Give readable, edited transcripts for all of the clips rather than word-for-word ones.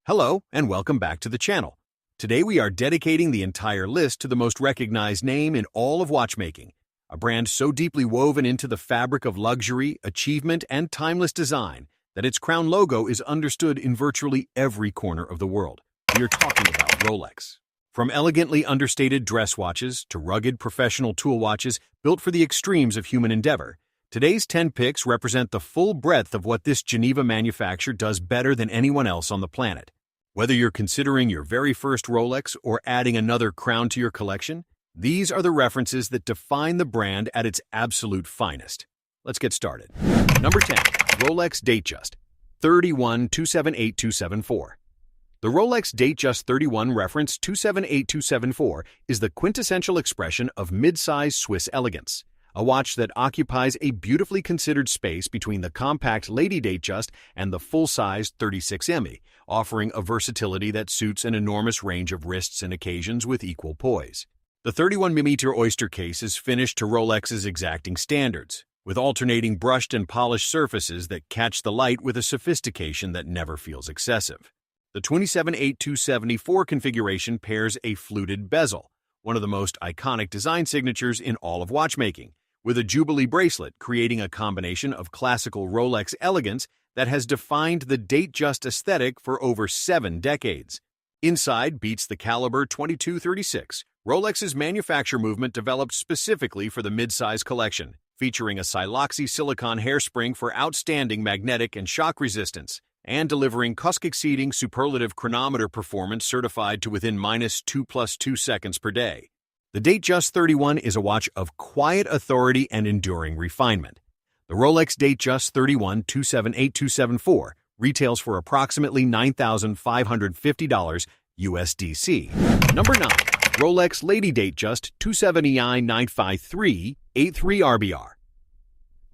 Hello, and welcome back to the channel. Today we are dedicating the entire list to the most recognized name in all of watchmaking, a brand so deeply woven into the fabric of luxury, achievement, and timeless design that its crown logo is understood in virtually every corner of the world. We are talking about Rolex. From elegantly understated dress watches to rugged professional tool watches built for the extremes of human endeavor, today's 10 picks represent the full breadth of what this Geneva manufacturer does better than anyone else on the planet. Whether you're considering your very first Rolex or adding another crown to your collection, these are the references that define the brand at its absolute finest. Let's get started. Number 10. Rolex Datejust 31278-274. The Rolex Datejust 31 reference 278274 is the quintessential expression of mid-size Swiss elegance, a watch that occupies a beautifully considered space between the compact Lady Datejust and the full-size 36ME, offering a versatility that suits an enormous range of wrists and occasions with equal poise. The 31mm Oyster case is finished to Rolex's exacting standards, with alternating brushed and polished surfaces that catch the light with a sophistication that never feels excessive. The 278274 configuration pairs a fluted bezel, one of the most iconic design signatures in all of watchmaking, with a Jubilee bracelet creating a combination of classical Rolex elegance that has defined the Datejust aesthetic for over 7 decades. Inside beats the caliber 2236, Rolex's manufacture movement developed specifically for the mid-size collection, featuring a siloxy silicone hairspring for outstanding magnetic and shock resistance, and delivering CUSC-exceeding superlative chronometer performance certified to within -2+2 seconds per day. The Datejust 31 is a watch of quiet authority and enduring refinement. The Rolex Datejust 31 278274 retails for approximately $9,550 USDC. Number 9. Rolex Lady Datejust 2793953-83RBR.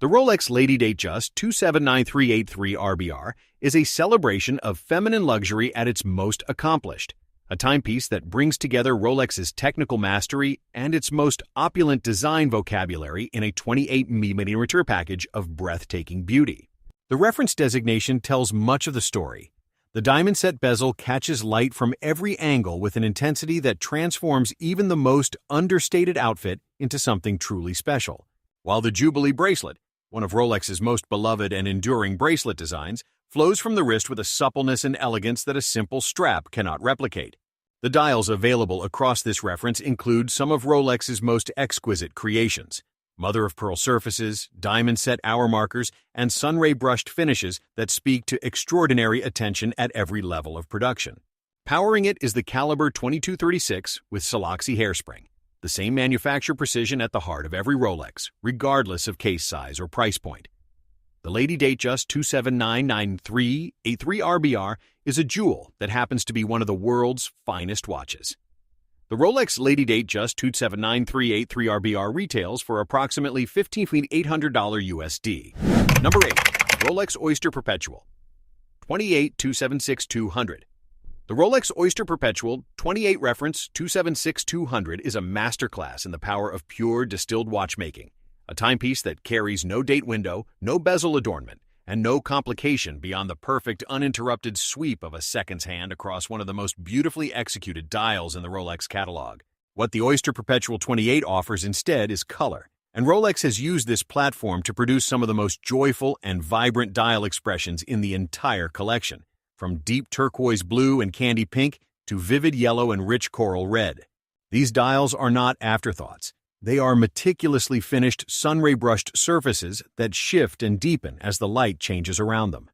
The Rolex Lady Datejust 279383RBR is a celebration of feminine luxury at its most accomplished, a timepiece that brings together Rolex's technical mastery and its most opulent design vocabulary in a 28mm package of breathtaking beauty. The reference designation tells much of the story. The diamond-set bezel catches light from every angle with an intensity that transforms even the most understated outfit into something truly special. While the Jubilee bracelet, one of Rolex's most beloved and enduring bracelet designs, flows from the wrist with a suppleness and elegance that a simple strap cannot replicate. The dials available across this reference include some of Rolex's most exquisite creations: mother-of-pearl surfaces, diamond-set hour markers, and sunray brushed finishes that speak to extraordinary attention at every level of production. Powering it is the caliber 2236 with siloxy hairspring, the same manufacture precision at the heart of every Rolex, regardless of case size or price point. The Lady Datejust 27993-83RBR is a jewel that happens to be one of the world's finest watches. The Rolex Lady Datejust 27993-83RBR retails for approximately $15,800 USD. Number 8. Rolex Oyster Perpetual 28276200. The Rolex Oyster Perpetual 28 reference 276200 is a masterclass in the power of pure distilled watchmaking, a timepiece that carries no date window, no bezel adornment, and no complication beyond the perfect uninterrupted sweep of a seconds hand across one of the most beautifully executed dials in the Rolex catalog. What the Oyster Perpetual 28 offers instead is color, and Rolex has used this platform to produce some of the most joyful and vibrant dial expressions in the entire collection, from deep turquoise blue and candy pink to vivid yellow and rich coral red. These dials are not afterthoughts. They are meticulously finished sunray-brushed surfaces that shift and deepen as the light changes around them.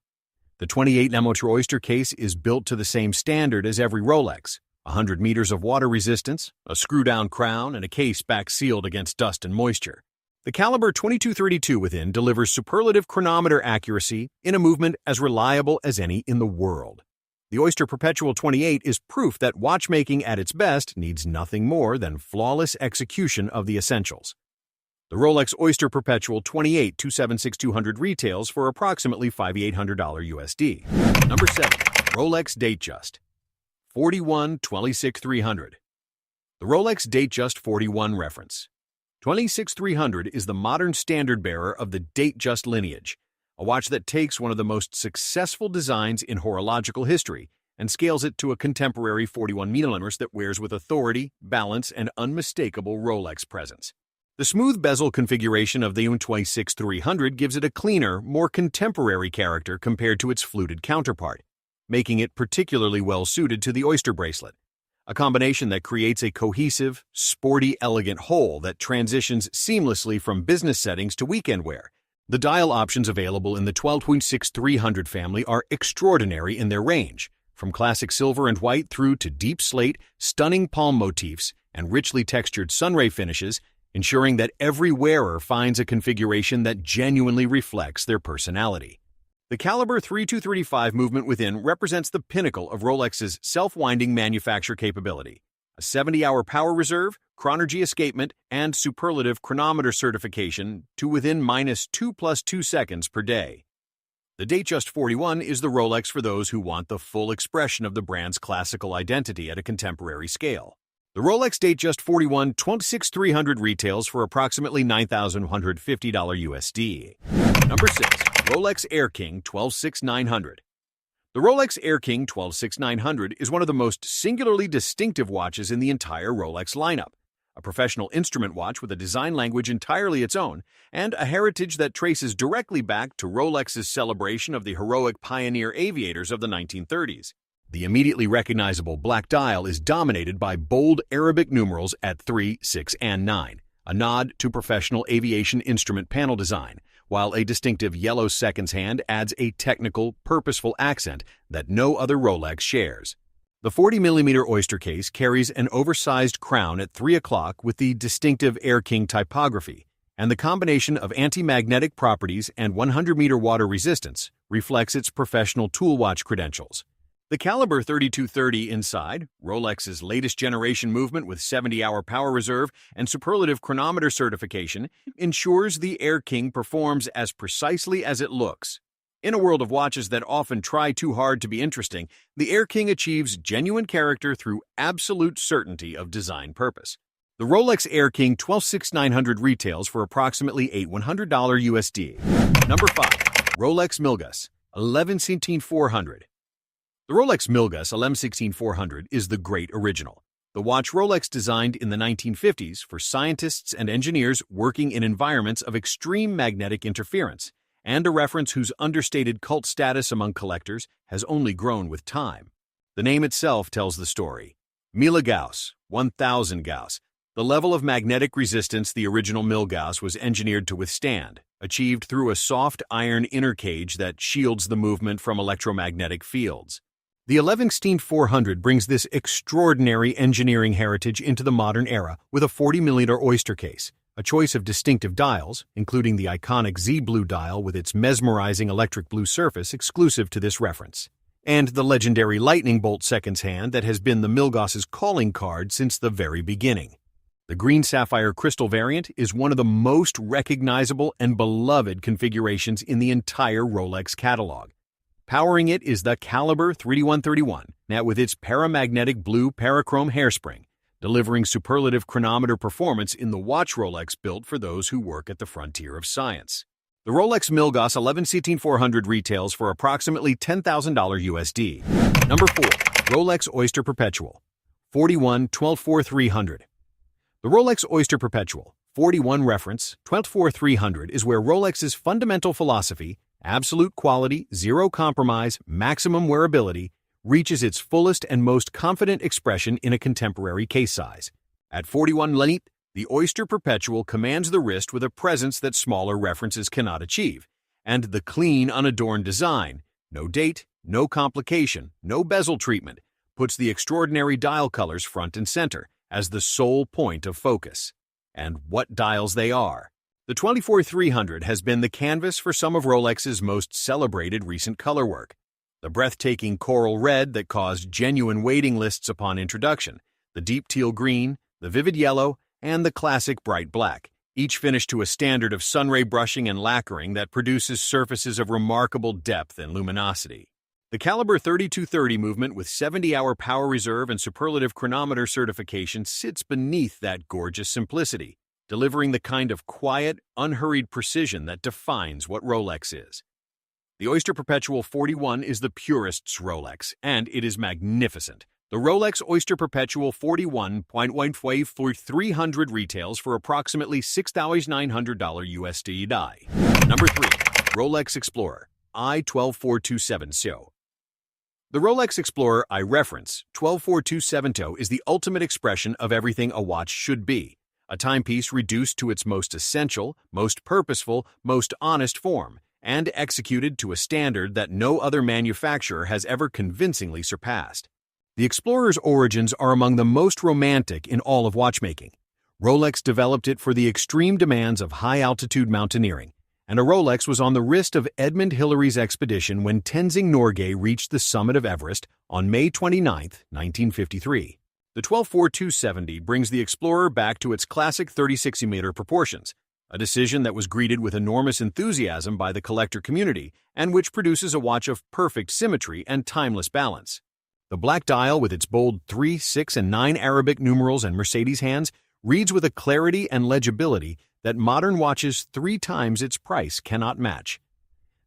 The 28mm Oyster case is built to the same standard as every Rolex: 100 meters of water resistance, a screw-down crown, and a case back sealed against dust and moisture. The caliber 2232 within delivers superlative chronometer accuracy in a movement as reliable as any in the world. The Oyster Perpetual 28 is proof that watchmaking at its best needs nothing more than flawless execution of the essentials. The Rolex Oyster Perpetual 28 276200 retails for approximately $5,800 USD. Number 7. Rolex Datejust 41-26300. The Rolex Datejust 41 reference 26300 is the modern standard-bearer of the Datejust lineage, a watch that takes one of the most successful designs in horological history and scales it to a contemporary 41 mm that wears with authority, balance, and unmistakable Rolex presence. The smooth bezel configuration of the 26300 gives it a cleaner, more contemporary character compared to its fluted counterpart, making it particularly well-suited to the Oyster bracelet, a combination that creates a cohesive, sporty, elegant whole that transitions seamlessly from business settings to weekend wear. The dial options available in the 12.6300 family are extraordinary in their range, from classic silver and white through to deep slate, stunning palm motifs, and richly textured sunray finishes, ensuring that every wearer finds a configuration that genuinely reflects their personality. The caliber 3235 movement within represents the pinnacle of Rolex's self-winding manufacture capability. A 70-hour power reserve, chronergy escapement, and superlative chronometer certification to within -2+2 seconds per day. The Datejust 41 is the Rolex for those who want the full expression of the brand's classical identity at a contemporary scale. The Rolex Datejust 41 26300 retails for approximately $9,150 USD. Number 6. Rolex Air King 126-900. The Rolex Air King 126-900 is one of the most singularly distinctive watches in the entire Rolex lineup, a professional instrument watch with a design language entirely its own, and a heritage that traces directly back to Rolex's celebration of the heroic pioneer aviators of the 1930s. The immediately recognizable black dial is dominated by bold Arabic numerals at 3, 6, and 9, a nod to professional aviation instrument panel design, while a distinctive yellow seconds hand adds a technical, purposeful accent that no other Rolex shares. The 40mm Oyster case carries an oversized crown at 3 o'clock with the distinctive Air King typography, and the combination of anti-magnetic properties and 100-meter water resistance reflects its professional tool watch credentials. The caliber 3230 inside, Rolex's latest generation movement with 70-hour power reserve and superlative chronometer certification, ensures the Air King performs as precisely as it looks. In a world of watches that often try too hard to be interesting, the Air King achieves genuine character through absolute certainty of design purpose. The Rolex Air King 126-900 retails for approximately $8,100 USD. Number 5. Rolex Milgauss 11-16400. The Rolex Milgauss 11-16400 is the great original, the watch Rolex designed in the 1950s for scientists and engineers working in environments of extreme magnetic interference, and a reference whose understated cult status among collectors has only grown with time. The name itself tells the story. Milgauss, 1000 Gauss, the level of magnetic resistance the original Milgauss was engineered to withstand, achieved through a soft iron inner cage that shields the movement from electromagnetic fields. The 11-16400 brings this extraordinary engineering heritage into the modern era with a 40mm Oyster case, a choice of distinctive dials, including the iconic Z Blue dial with its mesmerizing electric blue surface exclusive to this reference, and the legendary lightning bolt seconds hand that has been the Milgauss's calling card since the very beginning. The green sapphire crystal variant is one of the most recognizable and beloved configurations in the entire Rolex catalog. Powering it is the caliber 3131, now with its paramagnetic blue parachrome hairspring, delivering superlative chronometer performance in the watch Rolex built for those who work at the frontier of science. The Rolex Milgauss 11-16400 retails for approximately $10,000 USD. Number 4. Rolex Oyster Perpetual 41-124-300. The Rolex Oyster Perpetual 41 reference 124-300 is where Rolex's fundamental philosophy, absolute quality, zero compromise, maximum wearability, reaches its fullest and most confident expression in a contemporary case size. At 41 Lenit, the Oyster Perpetual commands the wrist with a presence that smaller references cannot achieve, and the clean, unadorned design, no date, no complication, no bezel treatment, puts the extraordinary dial colors front and center as the sole point of focus. And what dials they are! The 24-300 has been the canvas for some of Rolex's most celebrated recent color work. The breathtaking coral red that caused genuine waiting lists upon introduction, the deep teal green, the vivid yellow, and the classic bright black, each finished to a standard of sunray brushing and lacquering that produces surfaces of remarkable depth and luminosity. The caliber 3230 movement with 70-hour power reserve and superlative chronometer certification sits beneath that gorgeous simplicity, delivering the kind of quiet, unhurried precision that defines what Rolex is. The Oyster Perpetual 41 is the purist's Rolex, and it is magnificent. The Rolex Oyster Perpetual 41.15 for 300 retails for approximately $6,900 USD. Number 3. Rolex Explorer I-12427. The Rolex Explorer I reference, 12427, is the ultimate expression of everything a watch should be, a timepiece reduced to its most essential, most purposeful, most honest form, and executed to a standard that no other manufacturer has ever convincingly surpassed. The Explorer's origins are among the most romantic in all of watchmaking. Rolex developed it for the extreme demands of high-altitude mountaineering, and a Rolex was on the wrist of Edmund Hillary's expedition when Tenzing Norgay reached the summit of Everest on May 29, 1953. The 12427 brings the Explorer back to its classic 36mm proportions, a decision that was greeted with enormous enthusiasm by the collector community and which produces a watch of perfect symmetry and timeless balance. The black dial with its bold 3, 6, and 9 Arabic numerals and Mercedes hands reads with a clarity and legibility that modern watches 3 times its price cannot match.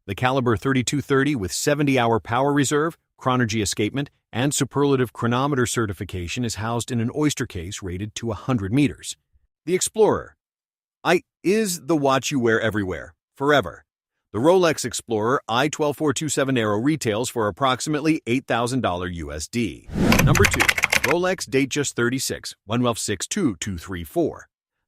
The caliber 3230 with 70-hour power reserve, chronergy escapement, and superlative chronometer certification is housed in an Oyster case rated to 100 meters. The Explorer I is the watch you wear everywhere, forever. The Rolex Explorer I-12427 retails for approximately $8,000 USD. Number 2. Rolex Datejust 36, 1126234.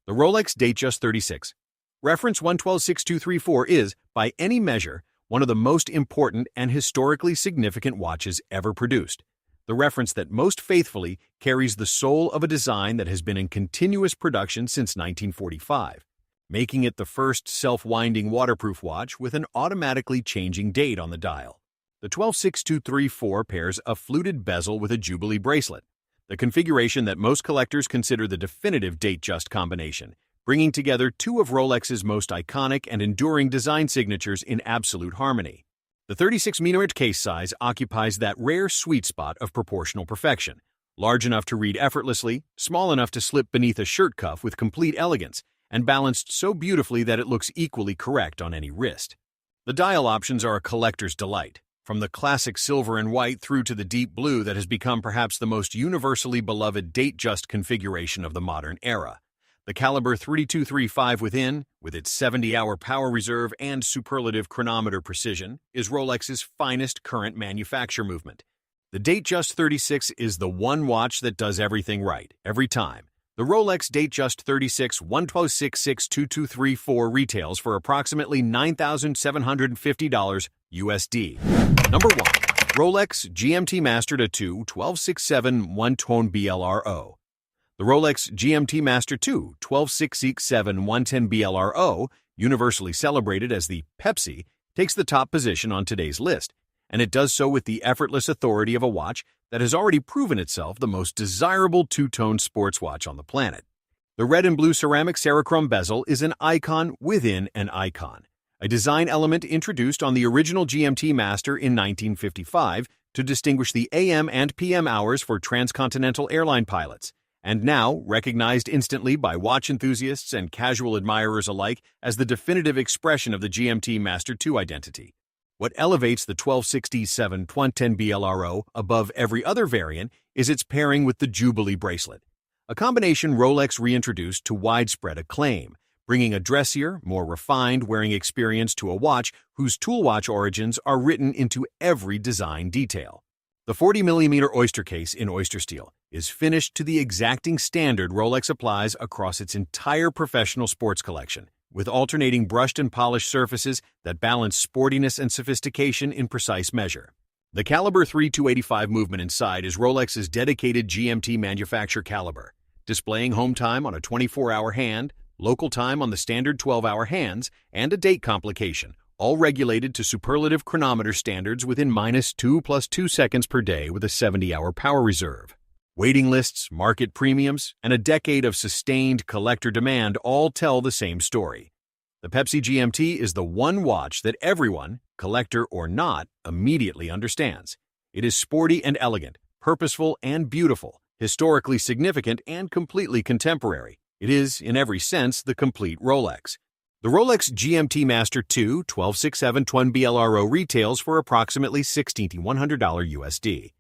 The Rolex Datejust 36, reference 1126234, is, by any measure, one of the most important and historically significant watches ever produced. The reference that most faithfully carries the soul of a design that has been in continuous production since 1945, making it the first self-winding waterproof watch with an automatically changing date on the dial. The 1262234 pairs a fluted bezel with a Jubilee bracelet, the configuration that most collectors consider the definitive Datejust combination, bringing together two of Rolex's most iconic and enduring design signatures in absolute harmony. The 36mm case size occupies that rare sweet spot of proportional perfection, large enough to read effortlessly, small enough to slip beneath a shirt cuff with complete elegance, and balanced so beautifully that it looks equally correct on any wrist. The dial options are a collector's delight, from the classic silver and white through to the deep blue that has become perhaps the most universally beloved Datejust configuration of the modern era. The caliber 3235 within, with its 70-hour power reserve and superlative chronometer precision, is Rolex's finest current manufacture movement. The Datejust 36 is the one watch that does everything right, every time. The Rolex Datejust 36 112662234 retails for approximately $9,750 USD. Number 1. Rolex GMT Master II 12667 one-tone BLRO. The Rolex GMT Master II 12667 110 BLRO, universally celebrated as the Pepsi, takes the top position on today's list, and it does so with the effortless authority of a watch that has already proven itself the most desirable two-tone sports watch on the planet. The red and blue ceramic Cerachrom bezel is an icon within an icon, a design element introduced on the original GMT Master in 1955 to distinguish the AM and PM hours for transcontinental airline pilots, and now recognized instantly by watch enthusiasts and casual admirers alike as the definitive expression of the GMT Master II identity. What elevates the 12667 110 BLRO above every other variant is its pairing with the Jubilee bracelet, a combination Rolex reintroduced to widespread acclaim, bringing a dressier, more refined wearing experience to a watch whose tool watch origins are written into every design detail. The 40mm Oyster case in Oyster steel is finished to the exacting standard Rolex applies across its entire professional sports collection, with alternating brushed and polished surfaces that balance sportiness and sophistication in precise measure. The caliber 3285 movement inside is Rolex's dedicated GMT manufacture caliber, displaying home time on a 24-hour hand, local time on the standard 12-hour hands, and a date complication, all regulated to superlative chronometer standards within -2 + 2 seconds per day with a 70-hour power reserve. Waiting lists, market premiums, and a decade of sustained collector demand all tell the same story. The Pepsi GMT is the one watch that everyone, collector or not, immediately understands. It is sporty and elegant, purposeful and beautiful, historically significant and completely contemporary. It is, in every sense, the complete Rolex. The Rolex GMT Master II 1267 Twin BLRO retails for approximately $1,600 USD.